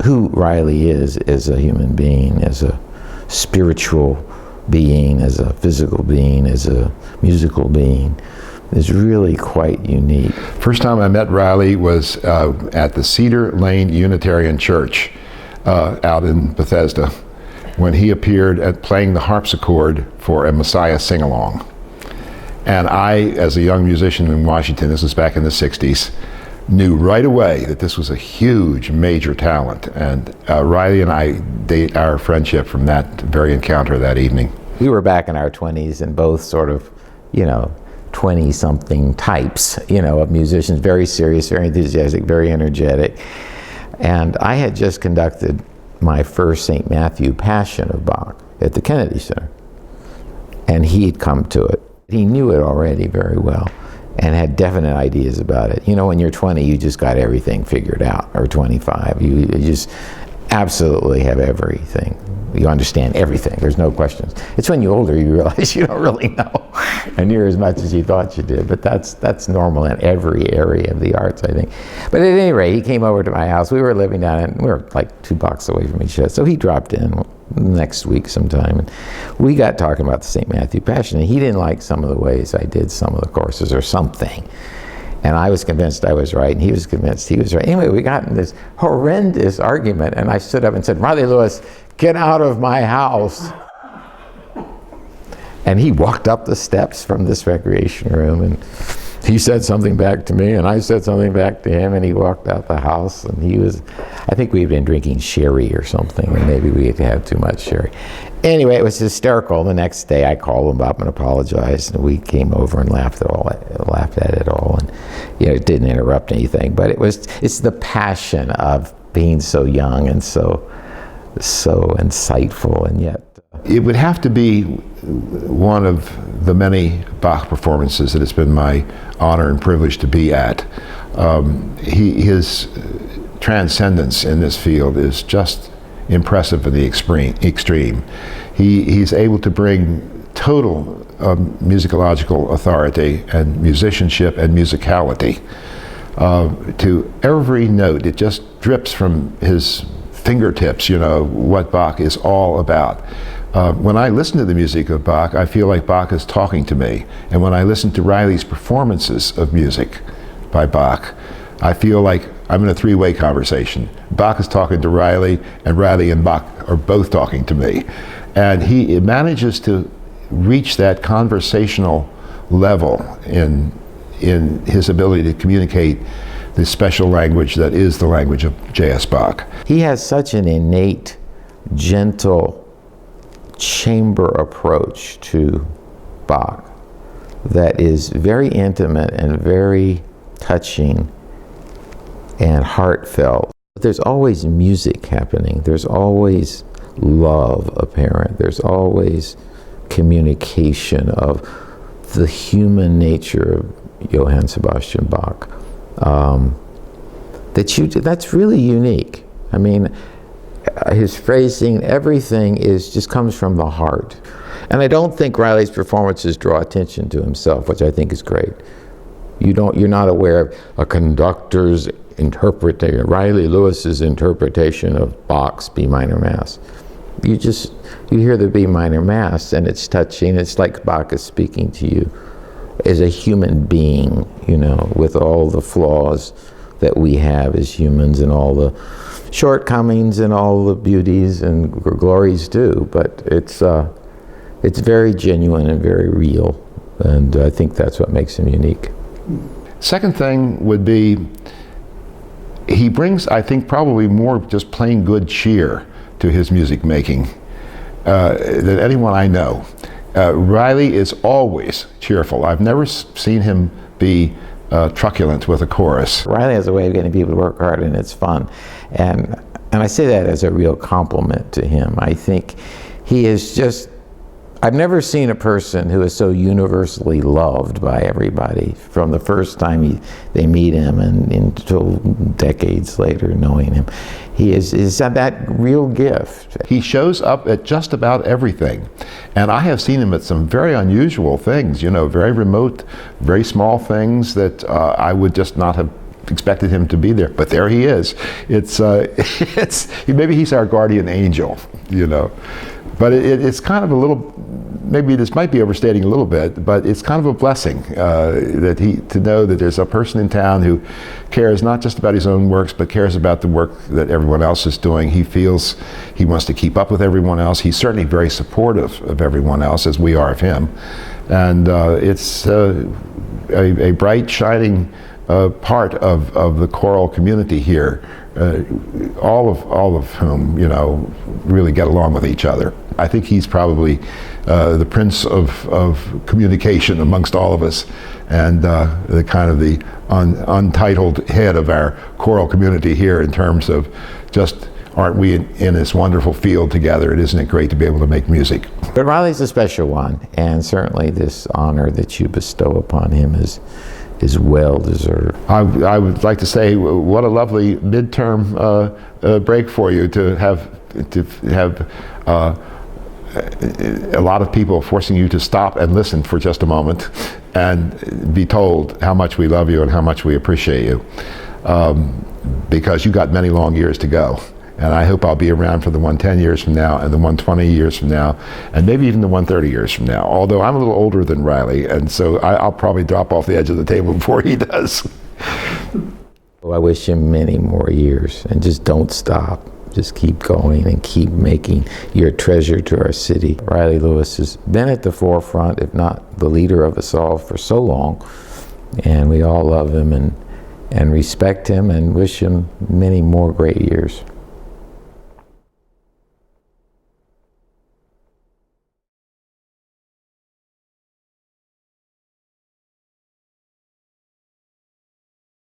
who Reilly is as a human being, as a spiritual being, as a physical being, as a musical being, is really quite unique. First time I met Reilly was at the Cedar Lane Unitarian Church out in Bethesda, when he appeared at playing the harpsichord for a Messiah sing-along. And I, as a young musician in Washington, this was back in the 60s, knew right away that this was a huge, major talent. And Reilly and I date our friendship from that very encounter that evening. We were back in our 20s and both sort of, 20-something types, of musicians, very serious, very enthusiastic, very energetic. And I had just conducted my first St. Matthew Passion of Bach at the Kennedy Center. And he had come to it. He knew it already very well and had definite ideas about it. When you're 20, you just got everything figured out, or 25. You just absolutely have everything. You understand everything. There's no questions. It's when you're older you realize you don't really know near as much as you thought you did. But that's normal in every area of the arts, I think. But at any rate, he came over to my house. We were living down we were like 2 blocks away from each other. So he dropped in next week sometime, and we got talking about the St. Matthew Passion. And he didn't like some of the ways I did some of the courses or something. And I was convinced I was right, and he was convinced he was right. Anyway, we got in this horrendous argument, and I stood up and said, "Reilly Lewis, get out of my house." And he walked up the steps from this recreation room, and he said something back to me, and I said something back to him, and he walked out the house, and I think we'd been drinking sherry or something, or maybe we had had too much sherry. Anyway, it was hysterical. The next day I called him up and apologized, and we came over and laughed at it all, and it didn't interrupt anything, but it's the passion of being so young and so insightful, and yet it would have to be one of the many Bach performances that it's been my honor and privilege to be at. His transcendence in this field is just impressive in the extreme. He's able to bring total musicological authority and musicianship and musicality to every note. It just drips from his fingertips, what Bach is all about. When I listen to the music of Bach, I feel like Bach is talking to me. And when I listen to Reilly's performances of music by Bach, I feel like I'm in a three-way conversation. Bach is talking to Reilly, and Reilly and Bach are both talking to me. And he manages to reach that conversational level in his ability to communicate this special language that is the language of J.S. Bach. He has such an innate, gentle chamber approach to Bach that is very intimate and very touching and heartfelt. There's always music happening. There's always love apparent. There's always communication of the human nature of Johann Sebastian Bach. That's really unique. I mean, his phrasing, everything just comes from the heart. And I don't think Reilly's performances draw attention to himself, which I think is great. You're not aware of a conductor's interpretation, Reilly Lewis's interpretation of Bach's B minor Mass. You hear the B minor Mass, and it's touching. It's like Bach is speaking to you as a human being, with all the flaws that we have as humans and all the shortcomings and all the beauties and glories too. But it's very genuine and very real, and I think that's what makes him unique. Second thing would be, he brings, I think, probably more just plain good cheer to his music making than anyone I know. Reilly is always cheerful. I've never seen him be truculent with a chorus. Reilly has a way of getting people to work hard, and it's fun. And I say that as a real compliment to him. I think he is just, I've never seen a person who is so universally loved by everybody from the first time they meet him and until decades later knowing him. He is that real gift. He shows up at just about everything. And I have seen him at some very unusual things, very remote, very small things that I would just not have expected him to be there, but there he is. Maybe he's our guardian angel, you know. But it's kind of a little, maybe this might be overstating a little bit, but it's kind of a blessing to know that there's a person in town who cares not just about his own works, but cares about the work that everyone else is doing. He feels he wants to keep up with everyone else. He's certainly very supportive of everyone else, as we are of him. And it's a bright, shining part of the choral community here, all of whom, you know, really get along with each other. I think he's probably the prince of communication amongst all of us, and the kind of the untitled head of our choral community here in terms of just, aren't we in this wonderful field together, and isn't it great to be able to make music? But Reilly's a special one, and certainly this honor that you bestow upon him is well deserved. I would like to say, what a lovely midterm break for you to have a lot of people forcing you to stop and listen for just a moment and be told how much we love you and how much we appreciate you, because you got many long years to go. And I hope I'll be around for the 110 years from now, and the 120 years from now, and maybe even the 130 years from now. Although I'm a little older than Reilly, and so I'll probably drop off the edge of the table before he does. I wish him many more years, and just don't stop. Just keep going and keep making. You're a treasure to our city. Reilly Lewis has been at the forefront, if not the leader of us all, for so long, and we all love him and respect him and wish him many more great years.